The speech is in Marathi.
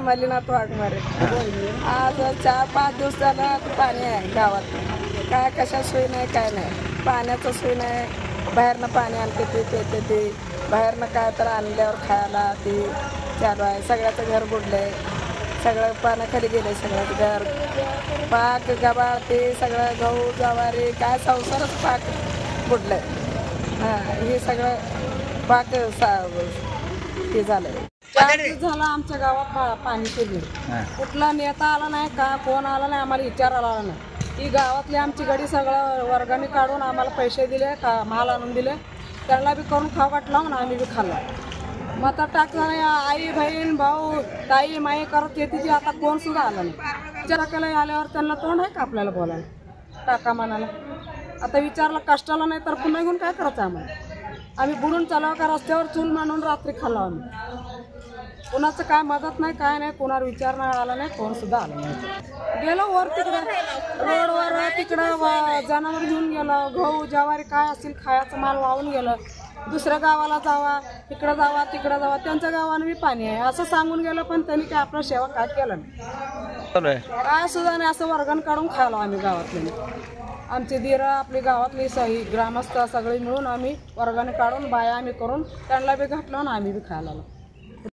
मल्लीनाथ वाघमारे. आज 4-5 दिवस झालं पाणी आहे गावात. काय कशा सोय नाही, काय नाही. पाण्याचं सोय नाही. बाहेरनं पाणी आणते ते पिते ते. बाहेरनं काय तर आणल्यावर खायला ते चालू आहे. सगळ्याचं घर बुडलंय. सगळं पाण्याखाली गेलंय. सगळं घर पाक गबाळ ते सगळं गहू ज्वारी काय संसारच पाक बुडलंय. हे सगळं पाक ते झालंय. 4 दिवस झालं आमच्या गावात पाणी शिरले. कुठला नेता आला नाही का कोण आला नाही, आम्हाला विचारायला आला नाही. ही गावातली आमची गडी सगळं वर्गाने काढून आम्हाला पैसे दिले का माल आणून दिले. त्यांना बी करून खाऊ वाटलं आणि आम्ही बी खाल्ला. मग आता टाकलं आई बहीण भाऊ ताई माई करत येते ती आता कोण सुद्धा आलं नाही. विचारायला आल्यावर त्यांना तोंड आहे का आपल्याला बोलायला टाका म्हणाला. आता विचारलं कष्टाला नाही तर पुन्हा घेऊन काय करायचं आम्हाला. आम्ही बुडून चालव का रस्त्यावर चूल मांडून रात्री खाल्ला आम्ही. कोणाचं काय मदत नाही काय नाही. कोणावर विचार नाही आला नाही. कोण सुद्धा आलं नाही. गेलो वर तिकडं रोडवर तिकडं जनावर घेऊन गेलं. गहू ज्वारी काय असेल खायचं माल वाहून गेलं. दुसऱ्या गावाला जावा इकडं जावा तिकडं जावा. त्यांच्या गावानं बी पाणी आहे असं सांगून गेलं. पण त्यांनी काय आपला सेवा काय केलं नाही. काय सुद्धा नाही. असं वर्गण काढून खायला आम्ही गावातले. आमचे दीर आपली गावातली सही ग्रामस्थ सगळे मिळून आम्ही वर्गाने काढून बाया आम्ही करून त्यांना बी घातलं आणि आम्ही बी खायला.